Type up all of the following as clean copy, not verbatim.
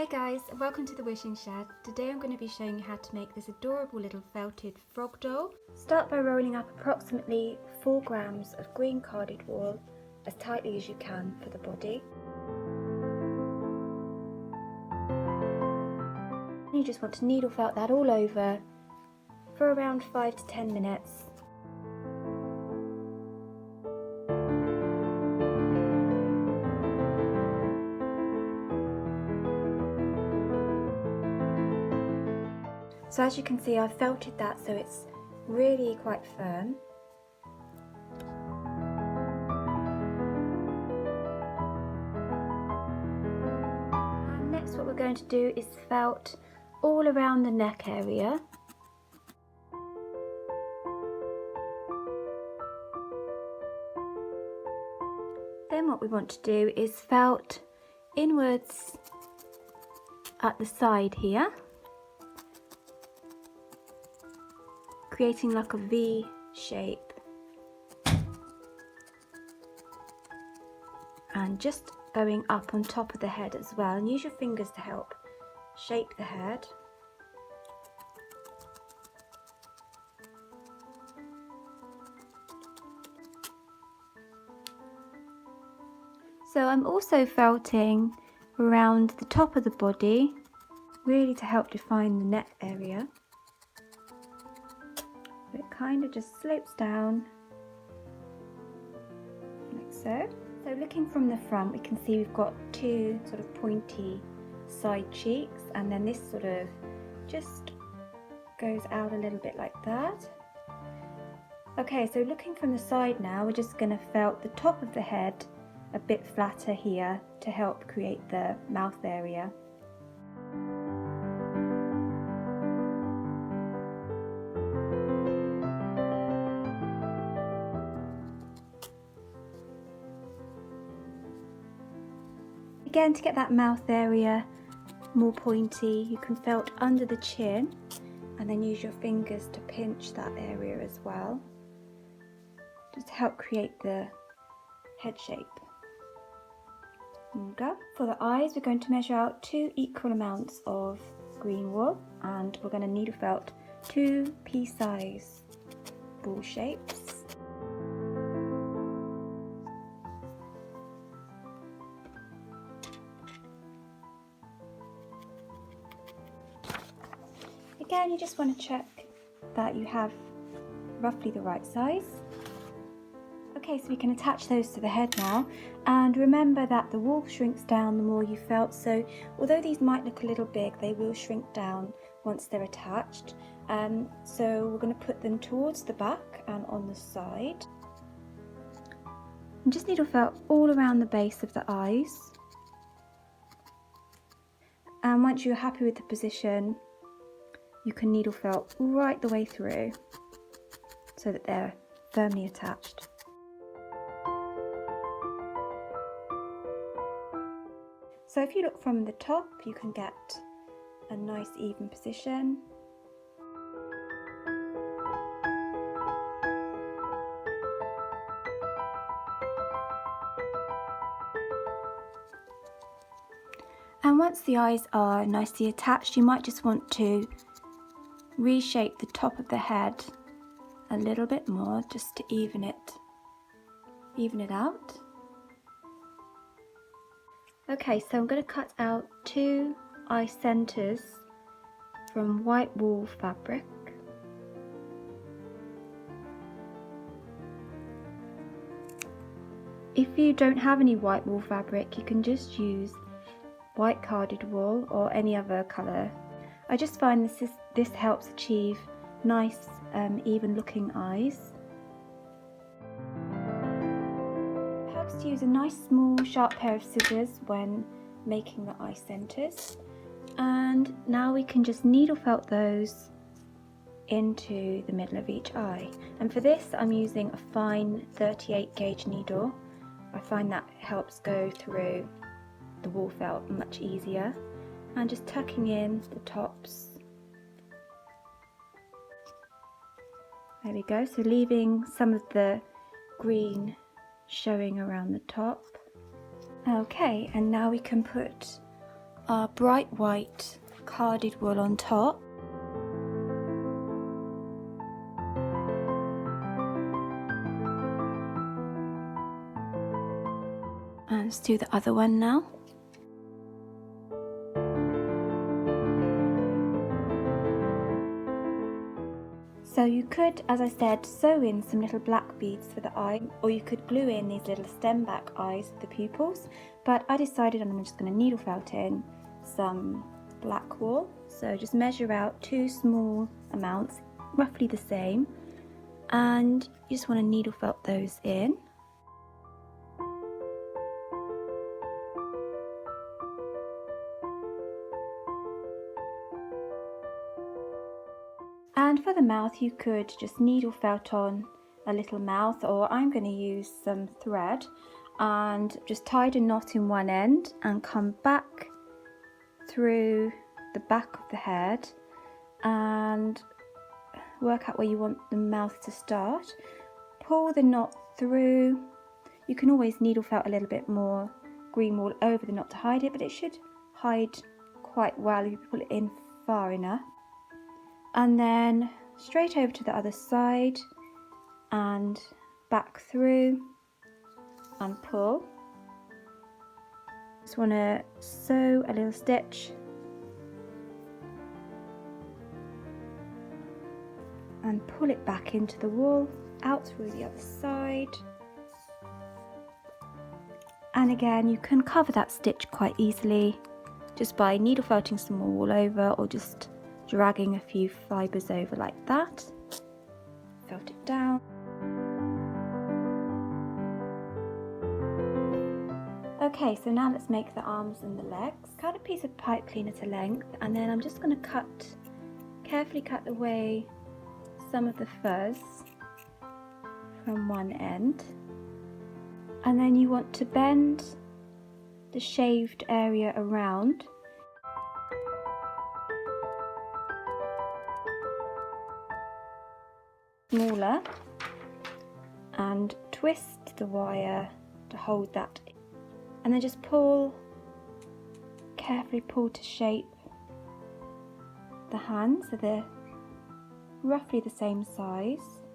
Hi guys, welcome to the Wishing Shed. Today I'm going to be showing you how to make this adorable little felted frog doll. Start by rolling up approximately 4 grams of green carded wool as tightly as you can for the body. You just want to needle felt that all over for around 5 to 10 minutes. So as you can see, I've felted that so it's really quite firm. And next what we're going to do is felt all around the neck area. Then what we want to do is felt inwards at the side here, creating like a V shape, and just going up on top of the head as well, and use your fingers to help shape the head. So I'm also felting around the top of the body, really to help define the neck area. It kind of just slopes down like so. So looking from the front, we can see we've got 2 sort of pointy side cheeks, and then this sort of just goes out a little bit like that. Okay, so looking from the side now, we're just going to felt the top of the head a bit flatter here to help create the mouth area. Again, to get that mouth area more pointy, you can felt under the chin and then use your fingers to pinch that area as well, just to help create the head shape. There we go. For the eyes, we're going to measure out 2 equal amounts of green wool, and we're going to needle felt 2 pea-size ball shapes. Again, you just want to check that you have roughly the right size. Okay, so we can attach those to the head now, and remember that the wool shrinks down the more you felt, so although these might look a little big, they will shrink down once they're attached. So we're going to put them towards the back and on the side. And just needle felt all around the base of the eyes. And once you're happy with the position, you can needle felt right the way through so that they're firmly attached. So if you look from the top, you can get a nice even position. And once the eyes are nicely attached, you might just want to reshape the top of the head a little bit more just to even it out. Okay, so I'm going to cut out 2 eye centres from white wool fabric. If you don't have any white wool fabric, you can just use white carded wool or any other colour. I just find this helps achieve nice even looking eyes. It helps to use a nice small sharp pair of scissors when making the eye centres, and now we can just needle felt those into the middle of each eye. And for this I'm using a fine 38 gauge needle. I find that helps go through the wool felt much easier, and just tucking in the tops. There we go, so leaving some of the green showing around the top. Okay, and now we can put our bright white carded wool on top. And let's do the other one now. So you could, as I said, sew in some little black beads for the eye, or you could glue in these little stem back eyes for the pupils, but I decided I'm just going to needle felt in some black wool. So just measure out 2 small amounts, roughly the same, and you just want to needle felt those in. And for the mouth, you could just needle felt on a little mouth, or I'm going to use some thread and just tie a knot in one end and come back through the back of the head and work out where you want the mouth to start. Pull the knot through. You can always needle felt a little bit more green wool over the knot to hide it, but it should hide quite well if you pull it in far enough. And then straight over to the other side and back through and pull. Just want to sew a little stitch and pull it back into the wool, out through the other side. And again, you can cover that stitch quite easily just by needle felting some more wool over, or just dragging a few fibres over like that. Felt it down. Okay, so now let's make the arms and the legs. Cut a piece of pipe cleaner to length, and then I'm just going to carefully cut away some of the fuzz from one end. And then you want to bend the shaved area around. Smaller, and twist the wire to hold that, and then just carefully pull to shape the hands so they're roughly the same size.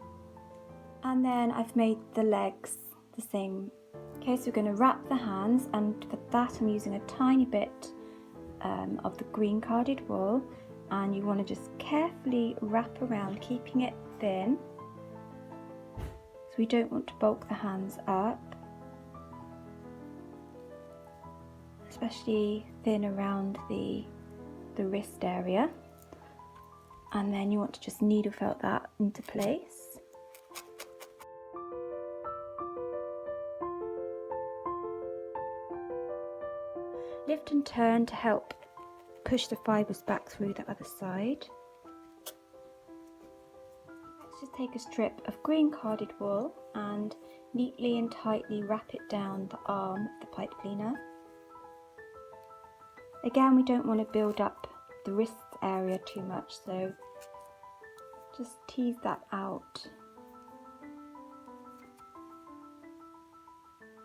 And then I've made the legs the same. Okay, so we're going to wrap the hands, and for that I'm using a tiny bit of the green carded wool, and you want to just carefully wrap around, keeping it thin, so we don't want to bulk the hands up, especially thin around the wrist area. And then you want to just needle felt that into place. Lift and turn to help push the fibres back through the other side. Let's just take a strip of green carded wool and neatly and tightly wrap it down the arm of the pipe cleaner. Again, we don't want to build up the wrist area too much, so just tease that out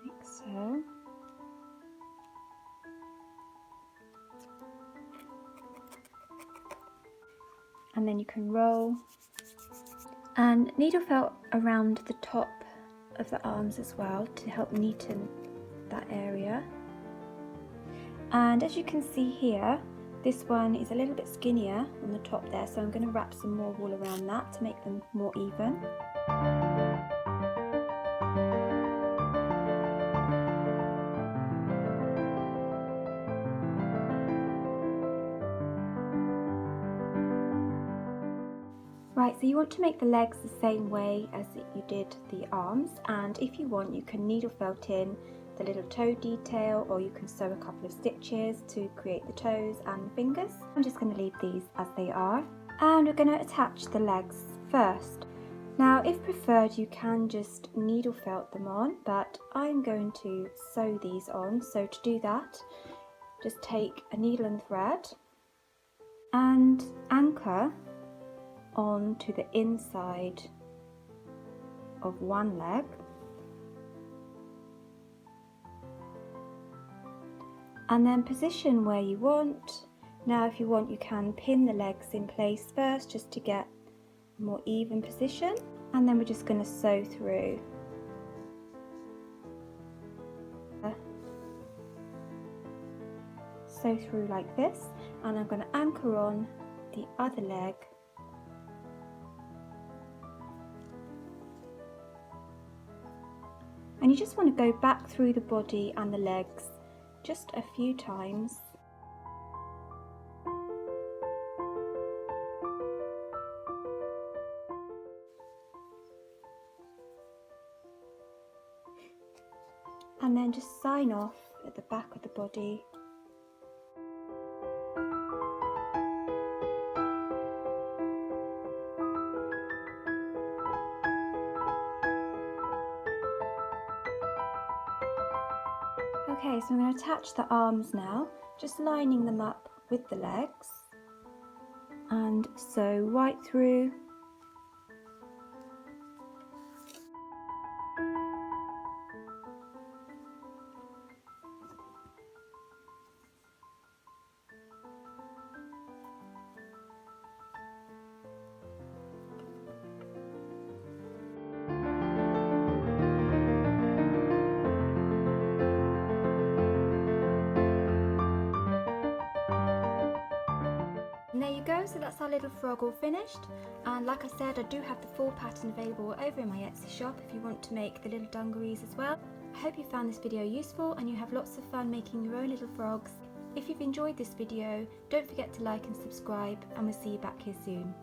like so. And then you can roll and needle felt around the top of the arms as well to help neaten that area. And as you can see here, this one is a little bit skinnier on the top there, so I'm going to wrap some more wool around that to make them more even. Right, so you want to make the legs the same way as you did the arms, and if you want you can needle felt in the little toe detail, or you can sew a couple of stitches to create the toes and the fingers. I'm just going to leave these as they are, and we're going to attach the legs first. Now if preferred you can just needle felt them on, but I'm going to sew these on. So to do that, just take a needle and thread and anchor onto the inside of one leg, and then position where you want. Now if you want, you can pin the legs in place first just to get a more even position, and then we're just going to sew through. Sew through like this, and I'm going to anchor on the other leg. And you just want to go back through the body and the legs just a few times. And then just sign off at the back of the body. Okay, so I'm going to attach the arms now, just lining them up with the legs, and sew right through. And there you go, so that's our little frog all finished. And like I said, I do have the full pattern available over in my Etsy shop if you want to make the little dungarees as well. I hope you found this video useful and you have lots of fun making your own little frogs. If you've enjoyed this video, don't forget to like and subscribe, and we'll see you back here soon.